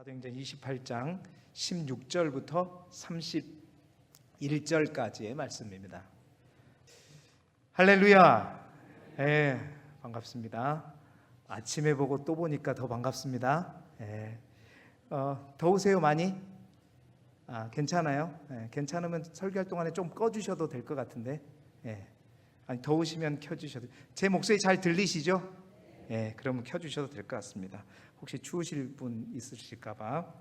사도행전 28장 16절부터 31절까지의 말씀입니다. 할렐루야. 반갑습니다. 아침에 보고 또 보니까 더 반갑습니다. 더우세요 많이? 괜찮아요? 괜찮으면 설교할 동안에 좀 꺼주셔도 될 것 같은데, 아니 더우시면 켜주셔도. 제 목소리 잘 들리시죠? 그러면 켜주셔도 될 것 같습니다. 혹시 추우실 분 있으실까봐.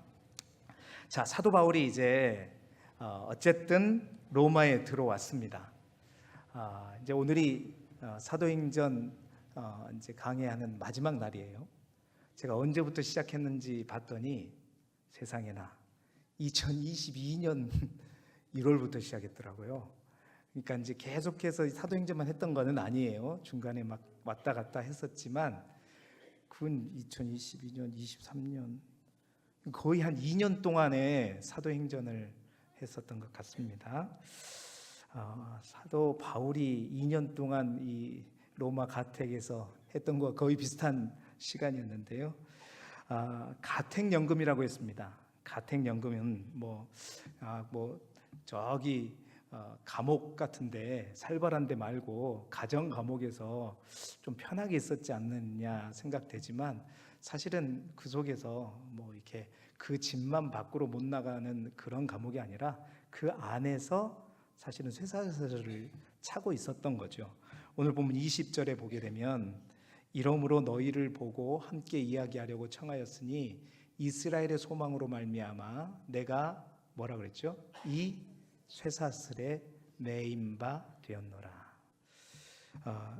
자, 사도 바울이 이제 어쨌든 로마에 들어왔습니다. 이제 오늘이 사도행전 이제 강해하는 마지막 날이에요. 제가 언제부터 시작했는지 봤더니 세상에나 2022년 1월부터 시작했더라고요. 그러니까 이제 계속해서 사도행전만 했던 거는 아니에요. 중간에 막 왔다 갔다 했었지만 그건 2022년, 23년 거의 한 2년 동안의 사도행전을 했었던 것 같습니다. 사도 바울이 2년 동안 이 로마 가택에서 했던 것과 거의 비슷한 시간이었는데요. 가택연금이라고 했습니다. 가택연금은 저기 감옥 같은데 살벌한 데 말고 가정 감옥에서 좀 편하게 있었지 않느냐 생각되지만, 사실은 그 속에서 뭐 이렇게 그 집만 밖으로 못 나가는 그런 감옥이 아니라 그 안에서 사실은 쇠사슬을 차고 있었던 거죠. 오늘 보면 20절에 보게 되면, 이러므로 너희를 보고 함께 이야기하려고 청하였으니 이스라엘의 소망으로 말미암아 내가 뭐라 그랬죠? 이 쇠사슬에 매인 바 되었노라.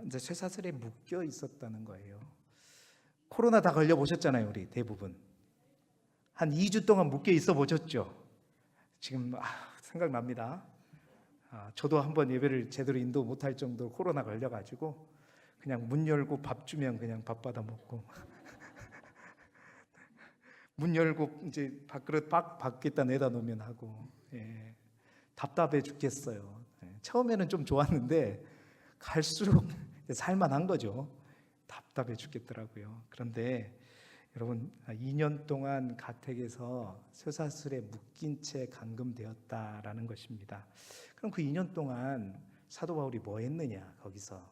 이제 쇠사슬에 묶여 있었다는 거예요. 코로나 다 걸려 보셨잖아요, 우리 대부분. 한 2주 동안 묶여 있어 보셨죠? 지금 생각납니다. 저도 한번 예배를 제대로 인도 못할 정도로 코로나 걸려가지고 그냥 문 열고 밥 주면 그냥 밥 받아 먹고 문 열고 이제 밥그릇 밖에다 내다 놓으면 하고, 답답해 죽겠어요. 처음에는 좀 좋았는데 갈수록 살만한 거죠. 답답해 죽겠더라고요. 그런데 여러분, 2년 동안 가택에서 쇠사슬에 묶인 채 감금되었다라는 것입니다. 그럼 그 2년 동안 사도 바울이 뭐 했느냐? 거기서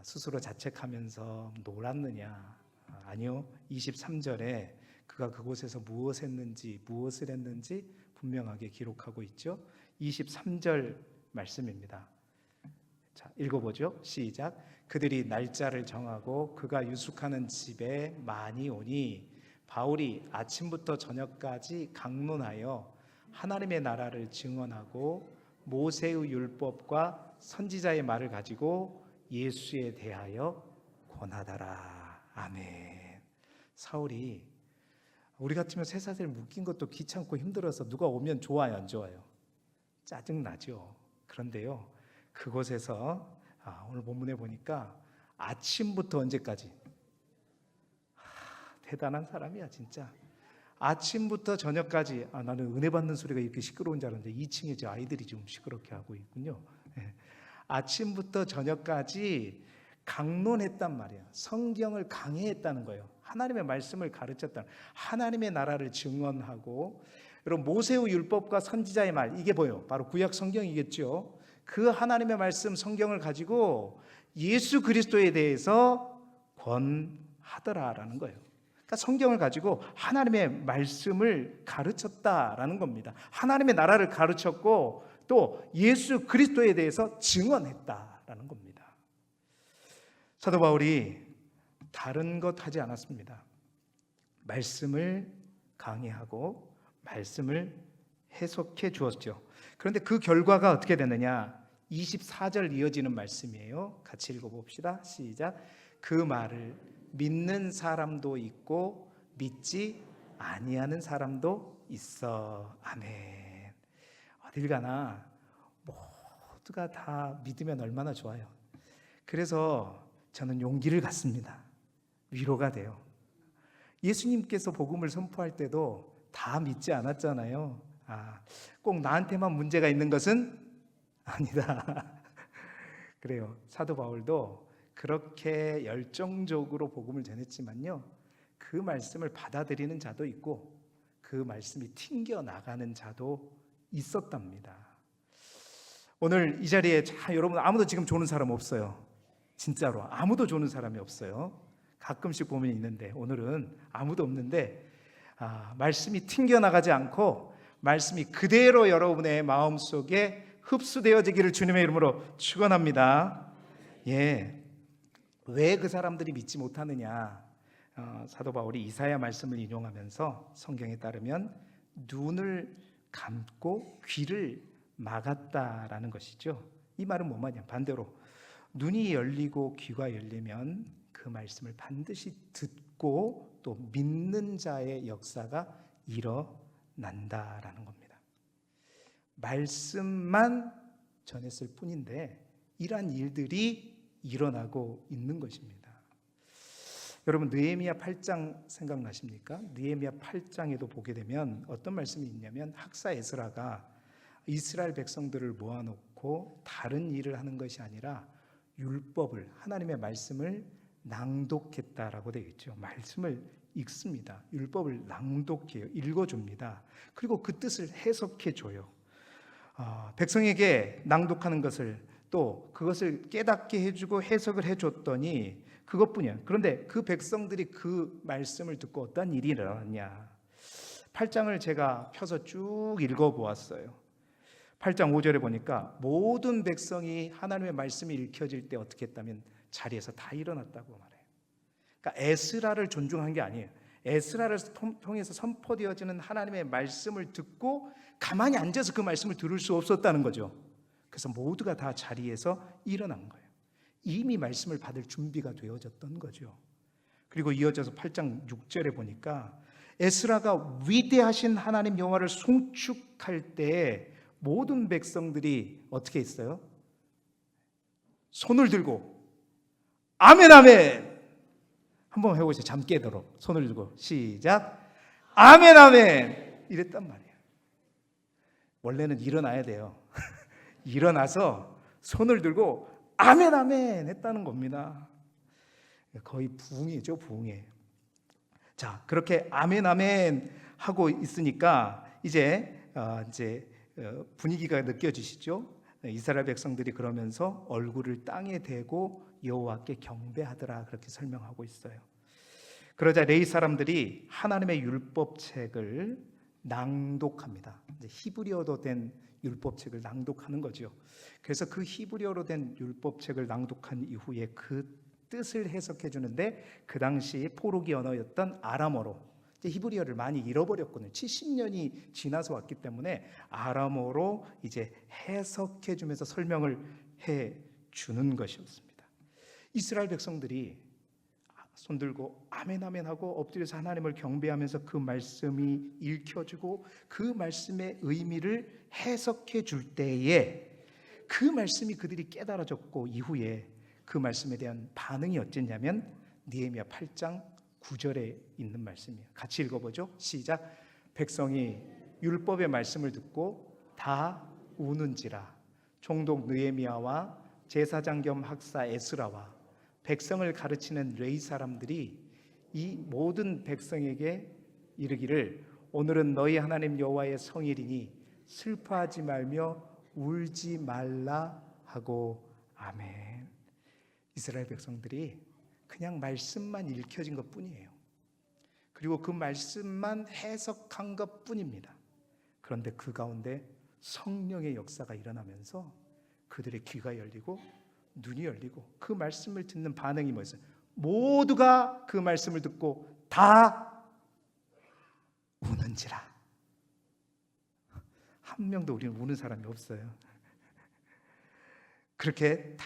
스스로 자책하면서 놀았느냐? 아니요. 23절에 그가 그곳에서 무엇을 했는지 분명하게 기록하고 있죠. 23절 말씀입니다. 자, 읽어보죠. 시작. 그들이 날짜를 정하고 그가 유숙하는 집에 많이 오니 바울이 아침부터 저녁까지 강론하여 하나님의 나라를 증언하고 모세의 율법과 선지자의 말을 가지고 예수에 대하여 권하더라. 아멘. 사울이 우리 같으면 쇠사슬 묶인 것도 귀찮고 힘들어서 누가 오면 좋아요, 안 좋아요? 짜증나죠. 그런데요, 그곳에서 오늘 본문에 보니까 아침부터 언제까지? 대단한 사람이야 진짜. 아침부터 저녁까지. 나는 은혜 받는 소리가 이렇게 시끄러운 줄 알았는데 2층에 저 아이들이 좀 시끄럽게 하고 있군요. 아침부터 저녁까지 강론했단 말이야. 성경을 강해했다는 거예요. 하나님의 말씀을 가르쳤다. 하나님의 나라를 증언하고, 여러분 모세의 율법과 선지자의 말, 이게 뭐예요? 바로 구약 성경이겠죠. 그 하나님의 말씀 성경을 가지고 예수 그리스도에 대해서 권하더라라는 거예요. 그러니까 성경을 가지고 하나님의 말씀을 가르쳤다라는 겁니다. 하나님의 나라를 가르쳤고 또 예수 그리스도에 대해서 증언했다라는 겁니다. 사도 바울이 다른 것 하지 않았습니다. 말씀을 강해하고 말씀을 해석해 주었죠. 그런데 그 결과가 어떻게 되느냐? 24절 이어지는 말씀이에요. 같이 읽어봅시다. 시작. 그 말을 믿는 사람도 있고 믿지 아니하는 사람도 있어. 아멘. 어딜 가나 모두가 다 믿으면 얼마나 좋아요. 그래서 저는 용기를 갖습니다. 위로가 돼요. 예수님께서 복음을 선포할 때도 다 믿지 않았잖아요. 꼭 나한테만 문제가 있는 것은 아니다. 그래요. 사도 바울도 그렇게 열정적으로 복음을 전했지만요, 그 그 말씀을 받아들이는 자도 있고 그 말씀이 튕겨 나가는 자도 있었답니다. 오늘 이 자리에 여러분 아무도 지금 조는 사람 없어요. 진짜로 아무도 조는 사람이 없어요. 가끔씩 보면 있는데 오늘은 아무도 없는데 말씀이 튕겨나가지 않고 말씀이 그대로 여러분의 마음속에 흡수되어지기를 주님의 이름으로 축원합니다. 예, 왜 그 사람들이 믿지 못하느냐? 사도 바울이 이사야 말씀을 인용하면서 성경에 따르면 눈을 감고 귀를 막았다라는 것이죠. 이 말은 뭐 말이냐? 반대로 눈이 열리고 귀가 열리면 그 말씀을 반드시 듣고 또 믿는 자의 역사가 일어난다라는 겁니다. 말씀만 전했을 뿐인데 이러한 일들이 일어나고 있는 것입니다. 여러분 느헤미야 8장 생각나십니까? 느헤미야 8장에도 보게 되면 어떤 말씀이 있냐면 학사 에스라가 이스라엘 백성들을 모아놓고 다른 일을 하는 것이 아니라 율법을, 하나님의 말씀을 낭독했다라고 되어 있죠. 말씀을 읽습니다. 율법을 낭독해요. 읽어줍니다. 그리고 그 뜻을 해석해줘요. 백성에게 낭독하는 것을 또 그것을 깨닫게 해주고 해석을 해줬더니 그것뿐이야. 그런데 그 백성들이 그 말씀을 듣고 어떤 일이 일어났냐? 8장을 제가 펴서 쭉 읽어보았어요. 8장 5절에 보니까 모든 백성이 하나님의 말씀이 읽혀질 때 어떻게 했다면 자리에서 다 일어났다고 말해요. 그러니까 에스라를 존중한 게 아니에요. 에스라를 통해서 선포되어지는 하나님의 말씀을 듣고 가만히 앉아서 그 말씀을 들을 수 없었다는 거죠. 그래서 모두가 다 자리에서 일어난 거예요. 이미 말씀을 받을 준비가 되어졌던 거죠. 그리고 이어져서 8장 6절에 보니까 에스라가 위대하신 하나님 여호와를 송축할 때 모든 백성들이 어떻게 했어요? 손을 들고 아멘 아멘 한번 해보세요. 잠 깨도록 손을 들고 시작 아멘 아멘 이랬단 말이에요. 원래는 일어나야 돼요. 일어나서 손을 들고 아멘 아멘 했다는 겁니다. 거의 부흥이죠, 부흥이에요. 자, 그렇게 아멘 아멘 하고 있으니까 이제 분위기가 느껴지시죠? 이스라엘 백성들이 그러면서 얼굴을 땅에 대고 여호와께 경배하더라 그렇게 설명하고 있어요. 그러자 레위 사람들이 하나님의 율법책을 낭독합니다. 이제 히브리어로 된 율법책을 낭독하는 거죠. 그래서 그 히브리어로 된 율법책을 낭독한 이후에 그 뜻을 해석해 주는데 그 당시 포로기 언어였던 아람어로, 이제 히브리어를 많이 잃어버렸거든요. 70년이 지나서 왔기 때문에 아람어로 이제 해석해 주면서 설명을 해 주는 것이었습니다. 이스라엘 백성들이 손들고 아멘 아멘 하고 엎드려서 하나님을 경배하면서 그 말씀이 읽혀지고 그 말씀의 의미를 해석해 줄 때에 그 말씀이 그들이 깨달아졌고 이후에 그 말씀에 대한 반응이 어땠냐면 느헤미야 8장 9절에 있는 말씀이에요. 같이 읽어보죠. 시작. 백성이 율법의 말씀을 듣고 다 우는지라. 총독 느헤미야와 제사장 겸 학사 에스라와 백성을 가르치는 레위 사람들이 이 모든 백성에게 이르기를 오늘은 너희 하나님 여호와의 성일이니 슬퍼하지 말며 울지 말라 하고 아멘. 이스라엘 백성들이 그냥 말씀만 읽혀진 것뿐이에요. 그리고 그 말씀만 해석한 것뿐입니다. 그런데 그 가운데 성령의 역사가 일어나면서 그들의 귀가 열리고 눈이 열리고 그 말씀을 듣는 반응이 뭐였어요? 모두가 그 말씀을 듣고 다 우는지라. 한 명도 우리는 우는 사람이 없어요. 그렇게 다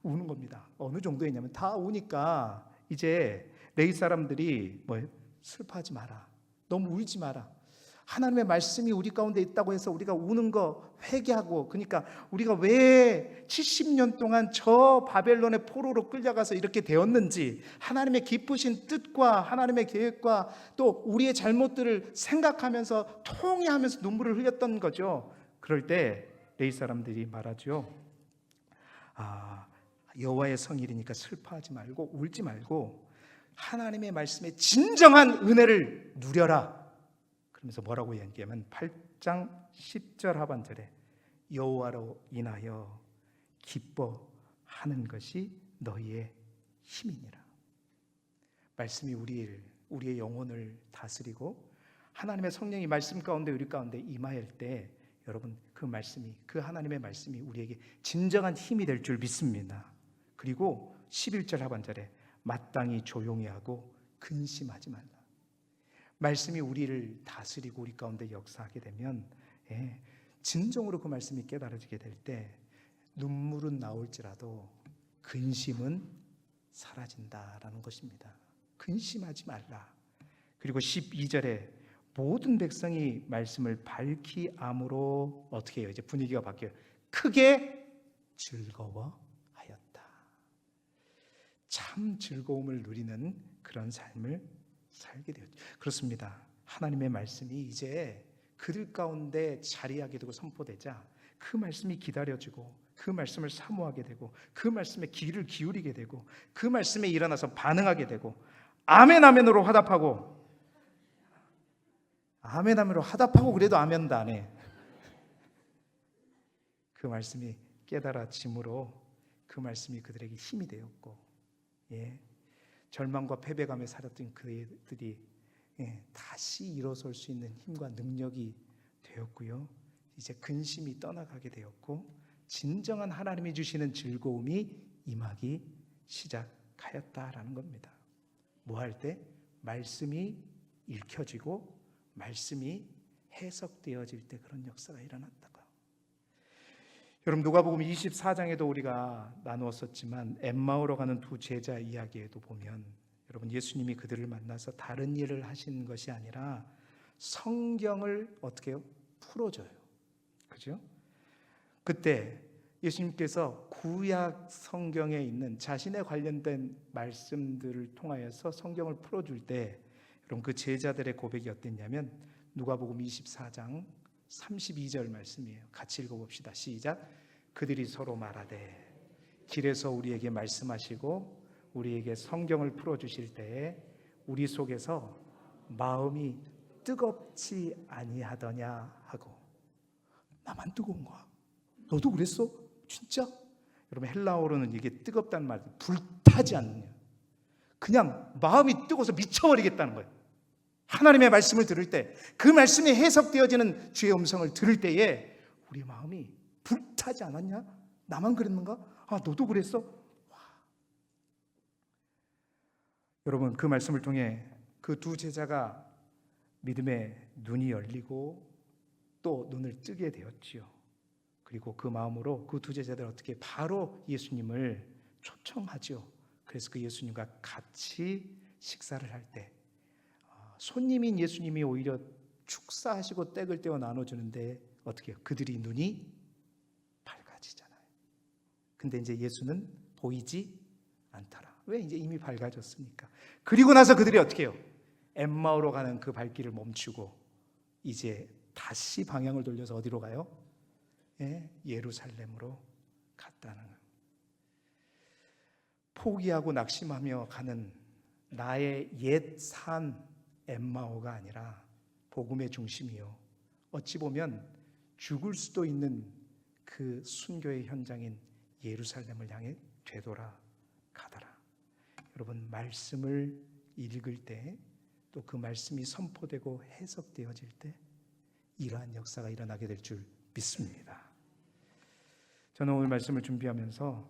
우는 겁니다. 어느 정도였냐면 다 우니까 이제 레위 사람들이 슬퍼하지 마라. 너무 울지 마라. 하나님의 말씀이 우리 가운데 있다고 해서 우리가 우는 거 회개하고, 그러니까 우리가 왜 70년 동안 저 바벨론의 포로로 끌려가서 이렇게 되었는지 하나님의 기쁘신 뜻과 하나님의 계획과 또 우리의 잘못들을 생각하면서 통회하면서 눈물을 흘렸던 거죠. 그럴 때 레위 사람들이 말하죠. 여호와의 성일이니까 슬퍼하지 말고 울지 말고 하나님의 말씀의 진정한 은혜를 누려라. 그러면서 뭐라고 얘기하면 8장 10절 하반절에 여호와로 인하여 기뻐하는 것이 너희의 힘이니라. 말씀이 우리의 영혼을 다스리고 하나님의 성령이 말씀 가운데 우리 가운데 임하일 때 여러분 그 하나님의 말씀이 우리에게 진정한 힘이 될 줄 믿습니다. 그리고 11절 하반절에 마땅히 조용히 하고 근심하지 말라. 말씀이 우리를 다스리고 우리 가운데 역사하게 되면 진정으로 그 말씀이 깨달아지게 될 때 눈물은 나올지라도 근심은 사라진다라는 것입니다. 근심하지 말라. 그리고 12절에 모든 백성이 말씀을 밝히 암으로 어떻게 해요? 이제 분위기가 바뀌어요. 크게 즐거워하였다. 참 즐거움을 누리는 그런 삶을 살게 되었죠. 그렇습니다. 하나님의 말씀이 이제 그들 가운데 자리하게 되고 선포되자 그 말씀이 기다려지고 그 말씀을 사모하게 되고 그 말씀에 귀를 기울이게 되고 그 말씀에 일어나서 반응하게 되고 아멘 아멘으로 화답하고 아멘 아멘으로 화답하고 그래도 아멘도 안 해. 그 말씀이 깨달아짐으로 그 말씀이 그들에게 힘이 되었고 절망과 패배감에 살았던 그들이 다시 일어설 수 있는 힘과 능력이 되었고요. 이제 근심이 떠나가게 되었고 진정한 하나님이 주시는 즐거움이 임하기 시작하였다라는 겁니다. 뭐 할 때? 말씀이 읽혀지고 말씀이 해석되어질 때 그런 역사가 일어났다고. 여러분 누가복음 24장에도 우리가 나누었었지만 엠마오로 가는 두 제자 이야기에도 보면 여러분 예수님이 그들을 만나서 다른 일을 하신 것이 아니라 성경을 어떻게 해요? 풀어줘요. 그죠? 그때 예수님께서 구약 성경에 있는 자신에 관련된 말씀들을 통하여서 성경을 풀어줄 때 여러분 그 제자들의 고백이 어땠냐면 누가복음 24장 32절 말씀이에요. 같이 읽어봅시다. 시작. 그들이 서로 말하되 길에서 우리에게 말씀하시고 우리에게 성경을 풀어주실 때에 우리 속에서 마음이 뜨겁지 아니하더냐 하고. 나만 뜨거운 거야? 너도 그랬어? 진짜? 여러분 헬라어로는 이게 뜨겁다는 말, 불타지 않느냐, 그냥 마음이 뜨거워서 미쳐버리겠다는 거예요. 하나님의 말씀을 들을 때 그 말씀이 해석되어지는 주의 음성을 들을 때에 우리 마음이 불타지 않았냐? 나만 그랬는가? 아 너도 그랬어? 와. 여러분 그 말씀을 통해 그 두 제자가 믿음의 눈이 열리고 또 눈을 뜨게 되었지요. 그리고 그 마음으로 그 두 제자들 어떻게 바로 예수님을 초청하죠. 그래서 그 예수님과 같이 식사를 할 때 손님인 예수님이 오히려 축사하시고 떡을 떼어 나눠주는데 어떻게 해요? 그들이 눈이 밝아지잖아요. 근데 이제 예수는 보이지 않더라. 왜? 이제 이미 밝아졌으니까. 그리고 나서 그들이 어떻게 해요? 엠마오로 가는 그 발길을 멈추고 이제 다시 방향을 돌려서 어디로 가요? 예루살렘으로 갔다는 거예요. 포기하고 낙심하며 가는 나의 옛 산 엠마오가 아니라 복음의 중심이요, 어찌 보면 죽을 수도 있는 그 순교의 현장인 예루살렘을 향해 되돌아가더라. 여러분 말씀을 읽을 때 또 그 말씀이 선포되고 해석되어질 때 이러한 역사가 일어나게 될 줄 믿습니다. 저는 오늘 말씀을 준비하면서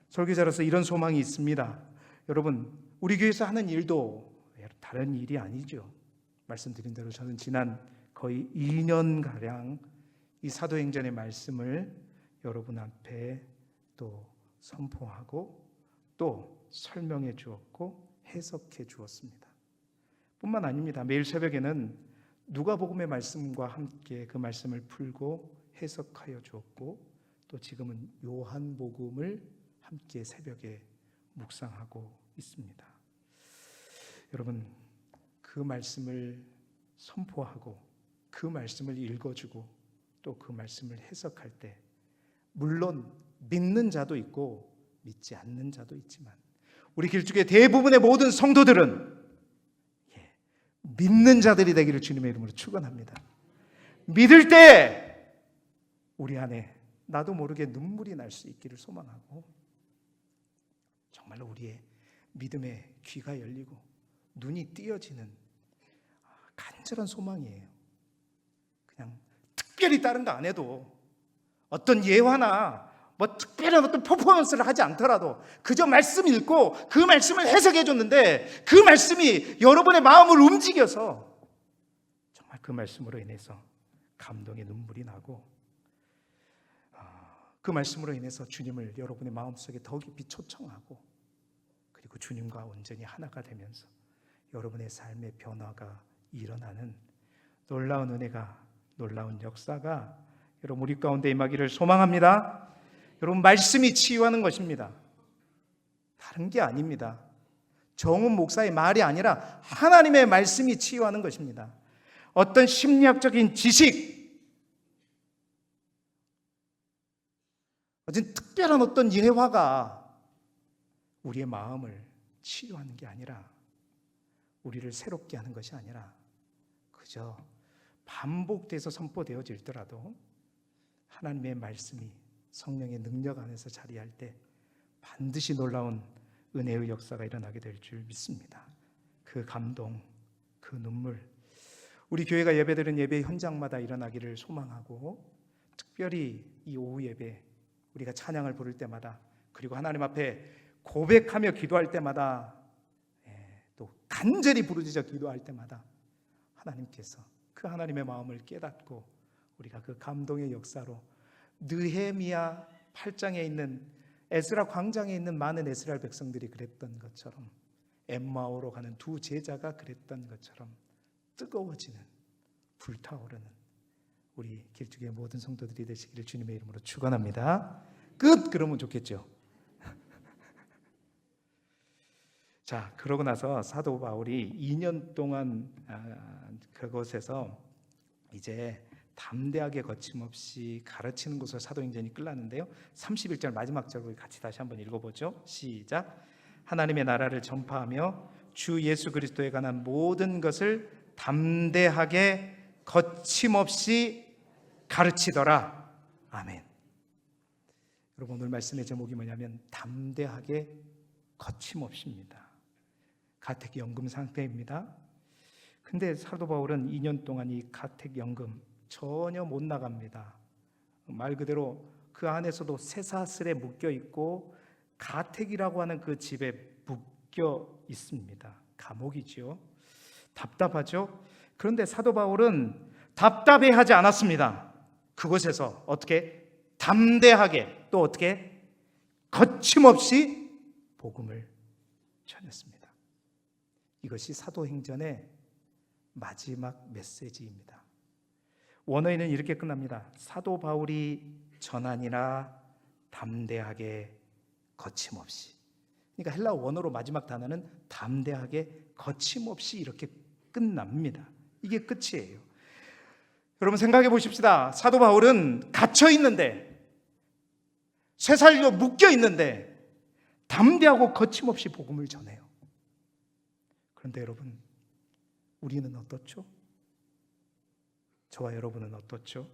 설교자로서 이런 소망이 있습니다. 여러분 우리 교회에서 하는 일도 다른 일이 아니죠. 말씀드린 대로 저는 지난 거의 2년가량 이 사도행전의 말씀을 여러분 앞에 또 선포하고 또 설명해 주었고 해석해 주었습니다. 뿐만 아닙니다. 매일 새벽에는 누가복음의 말씀과 함께 그 말씀을 풀고 해석하여 주었고 또 지금은 요한복음을 함께 새벽에 묵상하고 있습니다. 여러분 그 말씀을 선포하고 그 말씀을 읽어주고 또 그 말씀을 해석할 때 물론 믿는 자도 있고 믿지 않는 자도 있지만 우리 길쭉의 대부분의 모든 성도들은 믿는 자들이 되기를 주님의 이름으로 축원합니다. 믿을 때 우리 안에 나도 모르게 눈물이 날 수 있기를 소망하고, 정말로 우리의 믿음의 귀가 열리고 눈이 띄어지는 간절한 소망이에요. 그냥 특별히 다른 거 안 해도, 어떤 예화나 뭐 특별한 어떤 퍼포먼스를 하지 않더라도 그저 말씀 읽고 그 말씀을 해석해 줬는데 그 말씀이 여러분의 마음을 움직여서 정말 그 말씀으로 인해서 감동의 눈물이 나고, 그 말씀으로 인해서 주님을 여러분의 마음속에 더 깊이 초청하고, 그리고 주님과 온전히 하나가 되면서 여러분의 삶의 변화가 일어나는 놀라운 은혜가, 놀라운 역사가 여러분 우리 가운데 임하기를 소망합니다. 여러분, 말씀이 치유하는 것입니다. 다른 게 아닙니다. 정훈 목사의 말이 아니라 하나님의 말씀이 치유하는 것입니다. 어떤 심리학적인 지식, 어떤 특별한 어떤 예화가 우리의 마음을 치유하는 게 아니라, 우리를 새롭게 하는 것이 아니라, 그저 반복돼서 선포되어질더라도 하나님의 말씀이 성령의 능력 안에서 자리할 때 반드시 놀라운 은혜의 역사가 일어나게 될 줄 믿습니다. 그 감동, 그 눈물, 우리 교회가 예배드리는 예배 현장마다 일어나기를 소망하고, 특별히 이 오후 예배 우리가 찬양을 부를 때마다, 그리고 하나님 앞에 고백하며 기도할 때마다, 또 간절히 부르짖어 기도할 때마다 하나님께서 그 하나님의 마음을 깨닫고 우리가 그 감동의 역사로 느헤미야 8장에 있는 에스라 광장에 있는 많은 이스라엘 백성들이 그랬던 것처럼, 엠마오로 가는 두 제자가 그랬던 것처럼 뜨거워지는, 불타오르는 우리 길쭉의 모든 성도들이 되시기를 주님의 이름으로 축원합니다. 끝! 그러면 좋겠죠. 자, 그러고 나서 사도 바울이 2년 동안 그곳에서 이제 담대하게 거침없이 가르치는 곳으로 사도행전이 끝났는데요, 31절 마지막 절을 같이 다시 한번 읽어보죠. 시작. 하나님의 나라를 전파하며 주 예수 그리스도에 관한 모든 것을 담대하게 거침없이 가르치더라. 아멘. 여러분, 오늘 말씀의 제목이 뭐냐면 담대하게 거침없이입니다. 가택연금 상태입니다. 근데 사도 바울은 2년 동안 이 가택연금 전혀 못 나갑니다. 말 그대로 그 안에서도 쇠사슬에 묶여 있고 가택이라고 하는 그 집에 묶여 있습니다. 감옥이죠. 답답하죠. 그런데 사도 바울은 답답해하지 않았습니다. 그곳에서 어떻게 담대하게, 또 어떻게 거침없이 복음을 전했습니다. 이것이 사도행전의 마지막 메시지입니다. 원어에는 이렇게 끝납니다. 사도 바울이 전하니라 담대하게 거침없이. 그러니까 헬라어 원어로 마지막 단어는 담대하게 거침없이 이렇게 끝납니다. 이게 끝이에요. 여러분 생각해 보십시다. 사도 바울은 갇혀 있는데, 쇠살로 묶여 있는데 담대하고 거침없이 복음을 전해요. 그런데 여러분, 우리는 어떻죠? 저와 여러분은 어떻죠?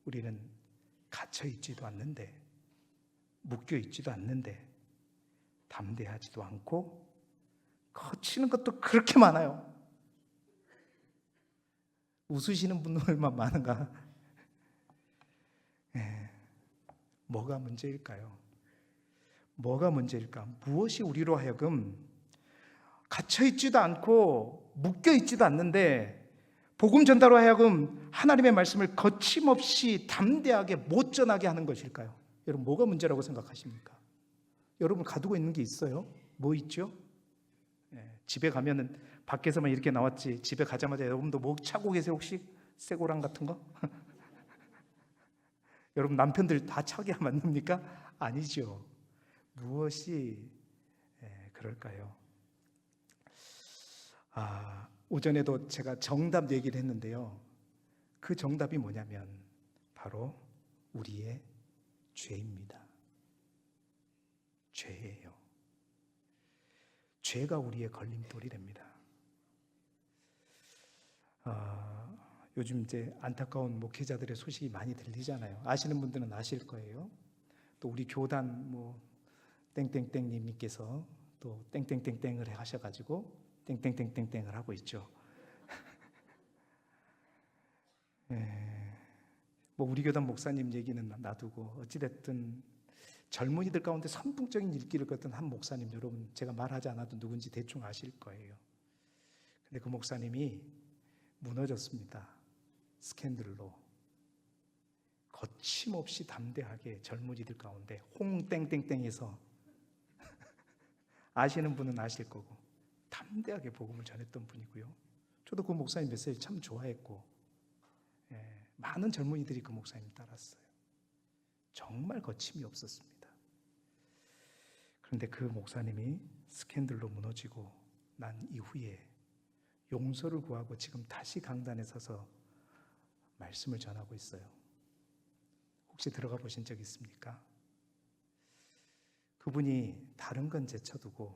우리는 갇혀 있지도 않는데, 묶여 있지도 않는데, 담대하지도 않고 거치는 것도 그렇게 많아요. 웃으시는 분들만 많은가? 뭐가 문제일까요? 뭐가 문제일까? 무엇이 우리로 하여금 갇혀 있지도 않고 묶여 있지도 않는데 복음 전달로 하여금 하나님의 말씀을 거침없이 담대하게 못 전하게 하는 것일까요? 여러분, 뭐가 문제라고 생각하십니까? 여러분 가지고 있는 게 있어요? 뭐 있죠? 집에 가면은 밖에서만 이렇게 나왔지, 집에 가자마자 여러분도 뭐 차고 계세요? 혹시 쇠고랑 같은 거? 여러분 남편들 다 차게 만듭니까? 아니죠. 무엇이 그럴까요? 오전에도 제가 정답 얘기를 했는데요, 그 정답이 뭐냐면 바로 우리의 죄입니다. 죄예요. 죄가 우리의 걸림돌이 됩니다. 요즘 이제 안타까운 목회자들의 소식이 많이 들리잖아요. 아시는 분들은 아실 거예요. 또 우리 교단 땡땡땡님께서 또 땡땡땡땡을 하셔가지고 땡땡땡땡땡을 하고 있죠. 우리 교단 목사님 얘기는 놔두고 어찌됐든 젊은이들 가운데 선풍적인 일기를 걷던 한 목사님, 여러분 제가 말하지 않아도 누군지 대충 아실 거예요. 근데 그 목사님이 무너졌습니다. 스캔들로. 거침없이 담대하게 젊은이들 가운데 홍땡땡땡에서 아시는 분은 아실 거고 담대하게 복음을 전했던 분이고요. 저도 그 목사님 메시지 참 좋아했고, 많은 젊은이들이 그 목사님 따랐어요. 정말 거침이 없었습니다. 그런데 그 목사님이 스캔들로 무너지고 난 이후에 용서를 구하고 지금 다시 강단에 서서 말씀을 전하고 있어요. 혹시 들어가 보신 적 있습니까? 그분이 다른 건 제쳐두고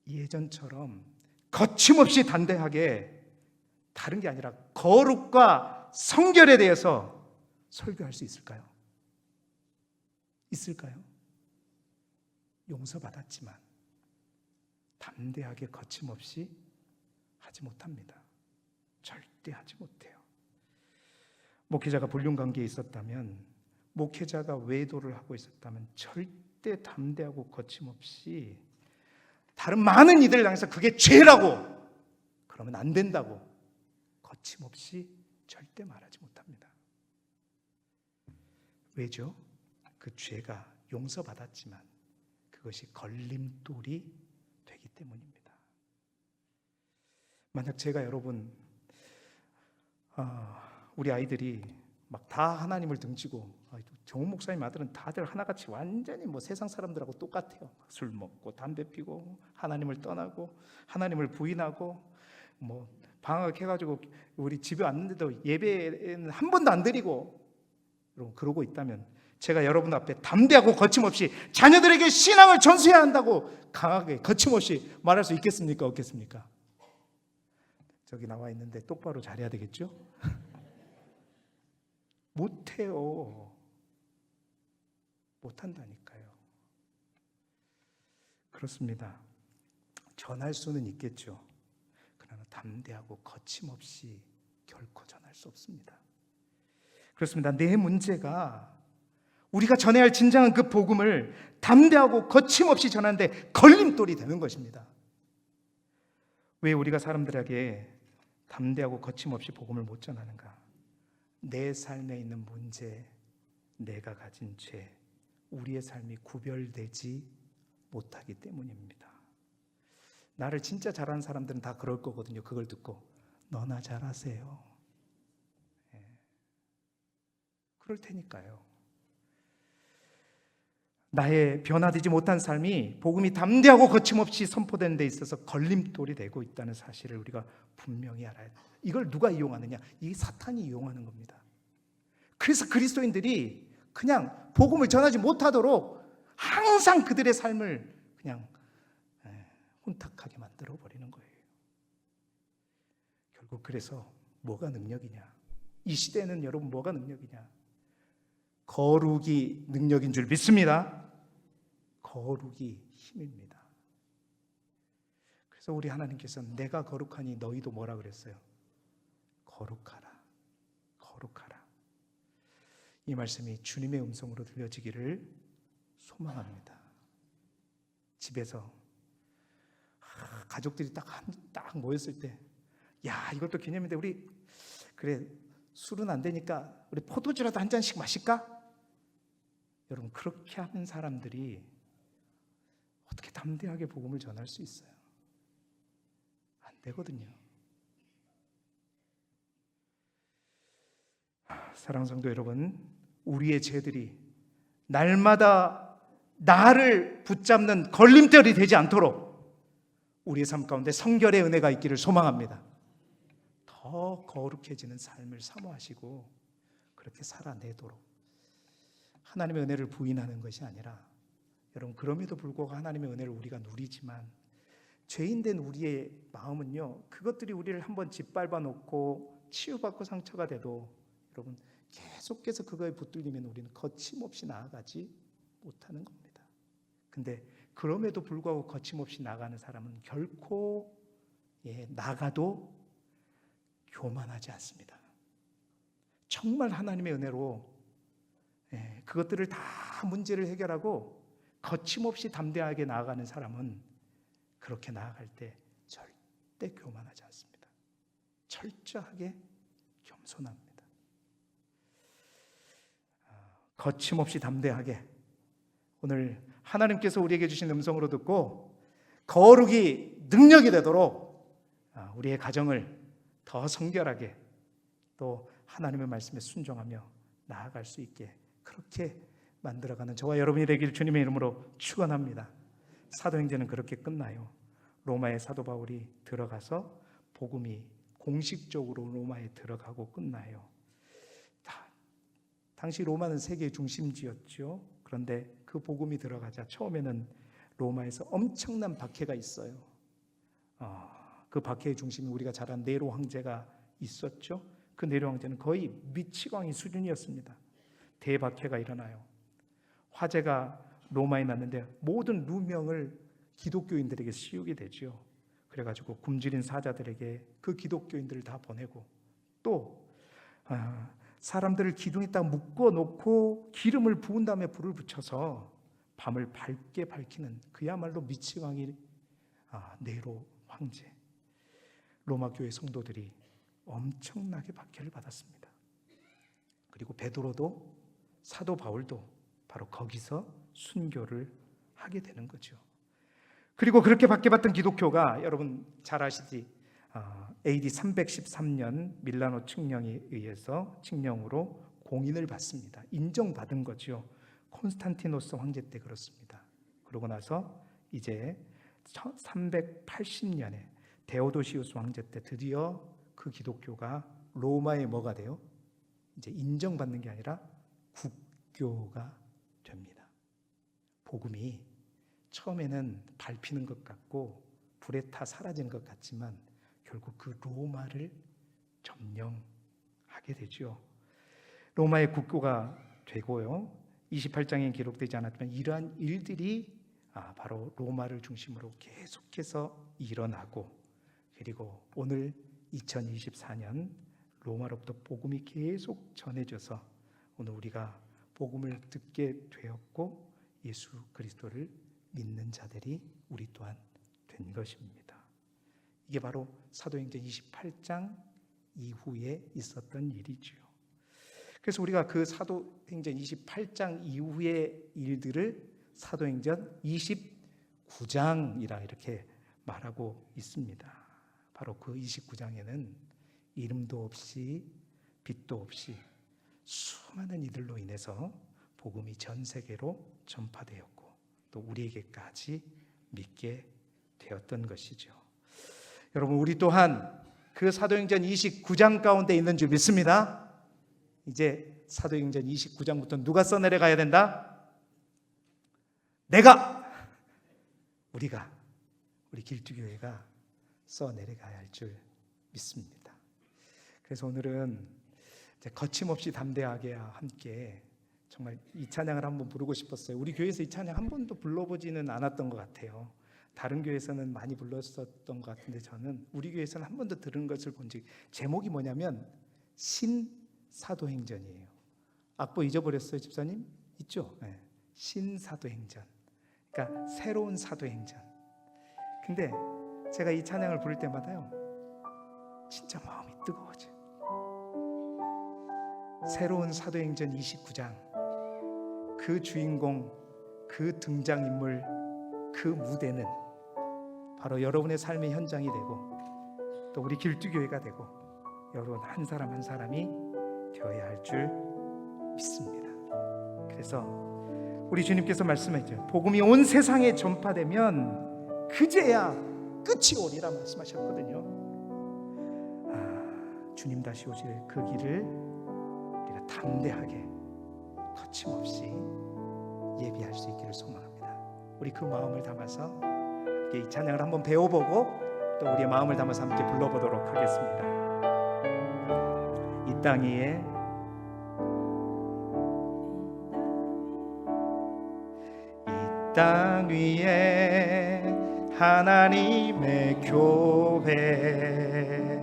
예전처럼 거침없이 담대하게 다른 게 아니라 거룩과 성결에 대해서 설교할 수 있을까요? 있을까요? 용서받았지만 담대하게 거침없이 하지 못합니다. 절대 하지 못해요. 목회자가 불륜관계에 있었다면, 목회자가 외도를 하고 있었다면 절대 담대하고 거침없이 다른 많은 이들을 향해서 그게 죄라고, 그러면 안 된다고 거침없이 절대 말하지 못합니다. 왜죠? 그 죄가 용서받았지만 그것이 걸림돌이 되기 때문입니다. 만약 제가 여러분 우리 아이들이 막 다 하나님을 등지고, 정우 목사님 아들은 다들 하나같이 완전히 세상 사람들하고 똑같아요. 술 먹고 담배 피고 하나님을 떠나고 하나님을 부인하고 방학해가지고 우리 집에 왔는데도 예배는 한 번도 안 드리고 그러고 있다면, 제가 여러분 앞에 담대하고 거침없이 자녀들에게 신앙을 전수해야 한다고 강하게 거침없이 말할 수 있겠습니까? 없겠습니까? 저기 나와 있는데 똑바로 잘해야 되겠죠? 못해요. 못한다니까요. 그렇습니다. 전할 수는 있겠죠. 그러나 담대하고 거침없이 결코 전할 수 없습니다. 그렇습니다. 내 문제가 우리가 전해야 할 진정한 그 복음을 담대하고 거침없이 전하는데 걸림돌이 되는 것입니다. 왜 우리가 사람들에게 담대하고 거침없이 복음을 못 전하는가? 내 삶에 있는 문제, 내가 가진 죄, 우리의 삶이 구별되지 못하기 때문입니다. 나를 진짜 잘하는 사람들은 다 그럴 거거든요. 그걸 듣고 너나 잘하세요. 그럴 테니까요. 나의 변화되지 못한 삶이 복음이 담대하고 거침없이 선포되는 데 있어서 걸림돌이 되고 있다는 사실을 우리가 분명히 알아야 돼요. 이걸 누가 이용하느냐? 이 사탄이 이용하는 겁니다. 그래서 그리스도인들이 그냥 복음을 전하지 못하도록 항상 그들의 삶을 그냥 혼탁하게 만들어 버리는 거예요. 결국 그래서 뭐가 능력이냐? 이 시대에는 여러분 뭐가 능력이냐? 거룩이 능력인 줄 믿습니다. 거룩이 힘입니다. 그래서 우리 하나님께서는 내가 거룩하니 너희도 뭐라 그랬어요? 거룩하라. 거룩하라. 이 말씀이 주님의 음성으로 들려지기를 소망합니다. 집에서 가족들이 딱 모였을 때, 야, 이것도 기념인데 우리 그래 술은 안 되니까 우리 포도주라도 한 잔씩 마실까? 여러분, 그렇게 하는 사람들이 어떻게 담대하게 복음을 전할 수 있어요? 안 되거든요. 사랑하는 성도 여러분, 우리의 죄들이 날마다 나를 붙잡는 걸림돌이 되지 않도록 우리의 삶 가운데 성결의 은혜가 있기를 소망합니다. 더 거룩해지는 삶을 사모하시고 그렇게 살아내도록, 하나님의 은혜를 부인하는 것이 아니라 여러분, 그럼에도 불구하고 하나님의 은혜를 우리가 누리지만 죄인된 우리의 마음은요, 그것들이 우리를 한번 짓밟아 놓고 치유받고 상처가 돼도 여러분, 계속해서 그거에 붙들리면 우리는 거침없이 나아가지 못하는 겁니다. 근데 그럼에도 불구하고 거침없이 나가는 사람은 결코 나가도 교만하지 않습니다. 정말 하나님의 은혜로 그것들을 다 문제를 해결하고 거침없이 담대하게 나아가는 사람은 그렇게 나아갈 때 절대 교만하지 않습니다. 철저하게 겸손합니다. 거침없이 담대하게, 오늘 하나님께서 우리에게 주신 음성으로 듣고 거룩이 능력이 되도록 우리의 가정을 더 성결하게, 또 하나님의 말씀에 순종하며 나아갈 수 있게 그렇게 만들어가는 저와 여러분이 되기를 주님의 이름으로 축원합니다. 사도행전은 그렇게 끝나요. 로마의 사도 바울이 들어가서 복음이 공식적으로 로마에 들어가고 끝나요. 당시 로마는 세계의 중심지였죠. 그런데 그 복음이 들어가자 처음에는 로마에서 엄청난 박해가 있어요. 그 박해의 중심에 우리가 잘 아는 네로 황제가 있었죠. 그 네로 황제는 거의 미치광이 수준이었습니다. 대박해가 일어나요. 화재가 로마에 났는데 모든 누명을 기독교인들에게 씌우게 되죠. 그래가지고 굶주린 사자들에게 그 기독교인들을 다 보내고, 또 사람들을 기둥에다가 묶어놓고 기름을 부은 다음에 불을 붙여서 밤을 밝게 밝히는 그야말로 미치광이 네로 황제. 로마 교회 성도들이 엄청나게 박해를 받았습니다. 그리고 베드로도 사도 바울도 바로 거기서 순교를 하게 되는 거죠. 그리고 그렇게 박해받던 기독교가 여러분 잘 아시지, AD 313년 밀라노 칙령에 의해서 칙령으로 공인을 받습니다. 인정받은 거죠. 콘스탄티노스 황제 때 그렇습니다. 그러고 나서 이제 380년에 데오도시우스 황제 때 드디어 그 기독교가 로마에 뭐가 돼요? 이제 인정받는 게 아니라 국교가 됩니다. 복음이 처음에는 밟히는 것 같고 불에 타 사라지는 것 같지만 결국 그 로마를 점령하게 되죠. 로마의 국교가 되고요. 28장에 기록되지 않았지만 이러한 일들이 바로 로마를 중심으로 계속해서 일어나고, 그리고 오늘 2024년 로마로부터 복음이 계속 전해져서 오늘 우리가 복음을 듣게 되었고 예수 그리스도를 믿는 자들이 우리 또한 된 것입니다. 이게 바로 사도행전 28장 이후에 있었던 일이지요. 그래서 우리가 그 사도행전 28장 이후의 일들을 사도행전 29장이라 이렇게 말하고 있습니다. 바로 그 29장에는 이름도 없이 빛도 없이 수많은 이들로 인해서 복음이 전 세계로 전파되었고 또 우리에게까지 믿게 되었던 것이죠. 여러분, 우리 또한 그 사도행전 29장 가운데 있는 줄 믿습니다. 이제 사도행전 29장부터 누가 써내려가야 된다? 우리가, 우리 길주교회가 써내려가야 할 줄 믿습니다. 그래서 오늘은 이제 거침없이 담대하게 함께 정말 이 찬양을 한번 부르고 싶었어요. 우리 교회에서 이 찬양 한 번도 불러보지는 않았던 것 같아요. 다른 교회에서는 많이 불렀었던 것 같은데 저는 우리 교회에서는 한 번도 들은 것을 본 적이, 제목이 뭐냐면 신사도행전이에요. 악보 잊어버렸어요, 집사님? 있죠? 네. 신사도행전. 그러니까 새로운 사도행전. 근데 제가 이 찬양을 부를 때마다요, 진짜 마음이 뜨거워져요. 새로운 사도행전 29장, 그 주인공, 그 등장인물, 그 무대는 바로 여러분의 삶의 현장이 되고 또 우리 길두교회가 되고 여러분 한 사람 한 사람이 되어야 할 줄 믿습니다. 그래서 우리 주님께서 말씀하셨죠. 복음이 온 세상에 전파되면 그제야 끝이 오리라 말씀하셨거든요. 주님 다시 오실 그 길을 우리가 담대하게 거침없이 예비할 수 있기를 소망합니다. 우리 그 마음을 담아서 함께 이 찬양을 한번 배워보고 또 우리의 마음을 담아서 함께 불러보도록 하겠습니다. 이 땅 위에 땅 위에 하나님의 교회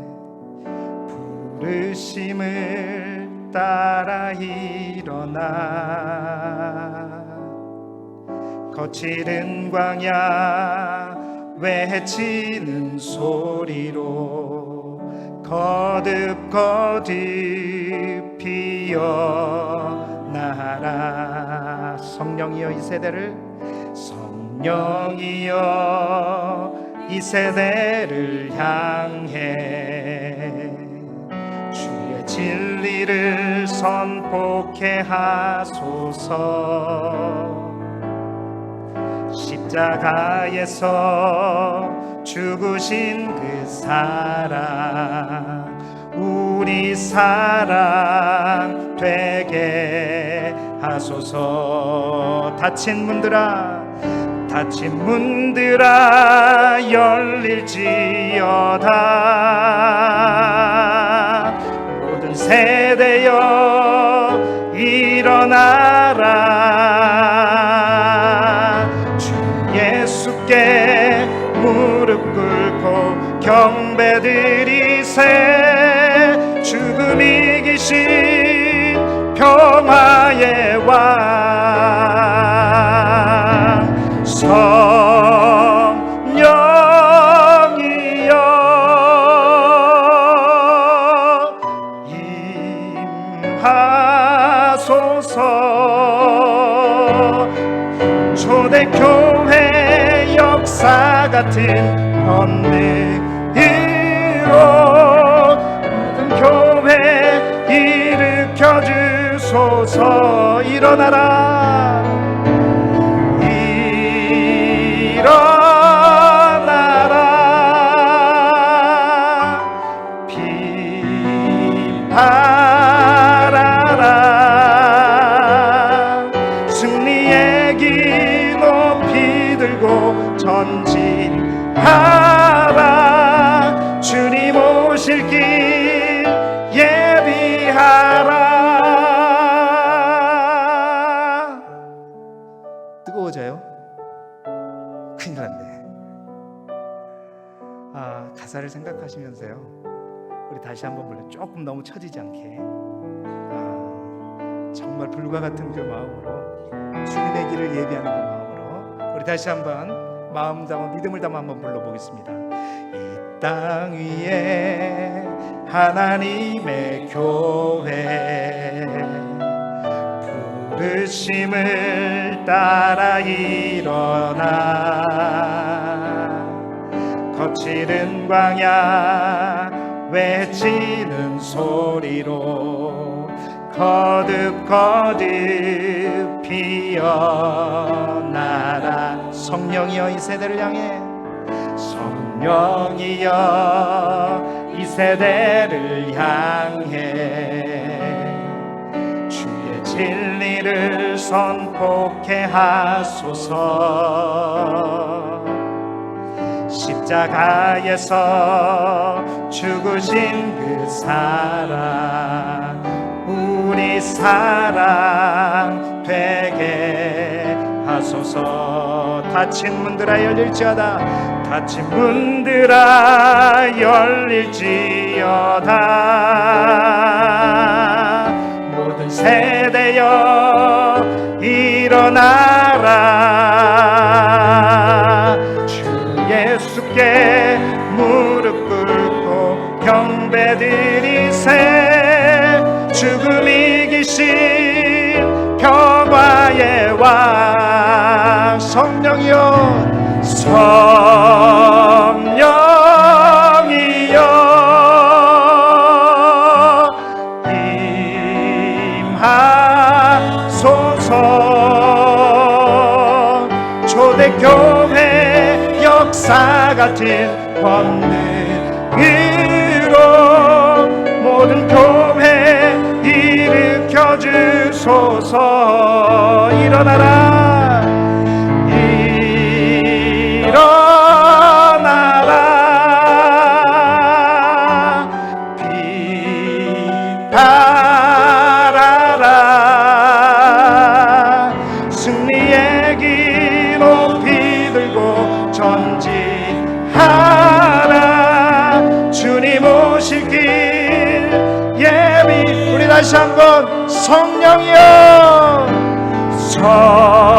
부르심을 따라 일어나 거칠은 광야 외치는 소리로 거듭거듭 피어나라. 성령이여 이 세대를 성령이여 이 세대를 향해 주의 진리를 선포케 하소서. 십자가에서 죽으신 그 사랑 우리 사랑 되게 하소서. 닫힌 문들아 열릴지어다. 모든 세대여 일어나라. 주 예수께 무릎 꿇고 경배드리세. 죽음 이기신 평화의 왕 성령이여 임하소서. 초대교회 역사 같은 권능으로 모든 교회 일으켜 주소서. 일어나라 일어나라. 빛발하라. 승리의 길 높이 들고 전진하라. 주님 오실 길 예비하라. 뜨거워져요? 큰일 났네. 가사를 생각하시면서요, 우리 다시 한번 불러. 조금 너무 처지지 않게 정말 불과 같은 그 마음으로, 주님의 길을 예비하는 그 마음으로 우리 다시 한번 마음 담아 믿음을 담아 한번 불러보겠습니다. 이 땅 위에 하나님의 교회 부르심을 따라 일어나 거칠은 광야 외치는 소리로 거듭거듭 피어나라. 성령이여 이 세대를 향해 성령이여 이 세대를 향해 주의 진리를 선포케 하소서. 십자가에서 죽으신 그 사랑 우리 사랑 되게 하소서. 닫힌 문들아 열릴지어다. 닫힌 문들아 열릴지어다. 모든 세대여 일어나라. 주 예수께 무릎 꿇고 경배드리세. 죽음 이기신 평화의 왕 성령이여 성령이여 임하소서. 초대교회 역사 같은 권능으로 모든 교회 일으켜 주소서. 일어나라 일어나라. 바라라. 승리의 길 높이 들고 전진하라. 주님 오실 길 예비. 우리 다시 한번 성령이여 성령이여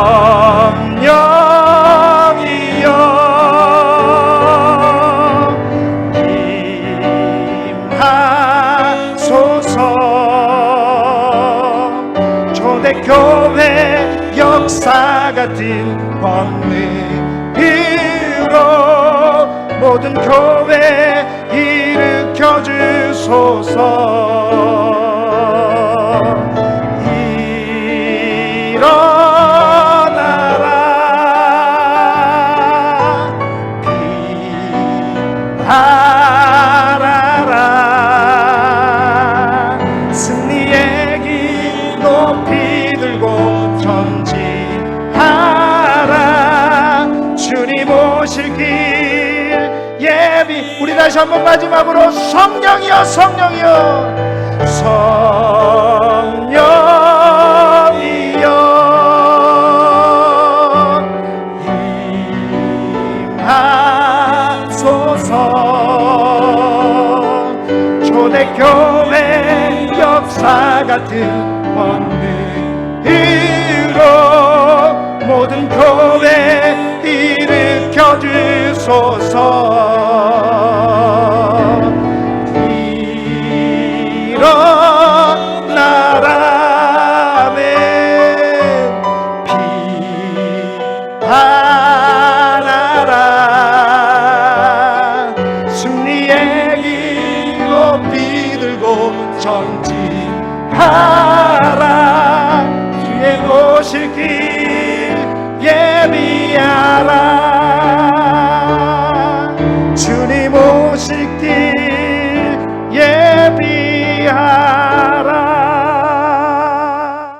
초대교회 역사 같은 권능으로 모든 교회 일으켜 주소서. 일어나라 비바라라. 승리의 길 높이 들고 전진하라. 주님 오실 길 예비. 우리 다시 한번 마지막으로 성령이여 성령이여 성령이여 임하소서. 초대교회 역사 같은 권능으로 모든 교회 일으켜 주소서. 일어나라 비바라라. 승리의 길 높이 들고 전진하라.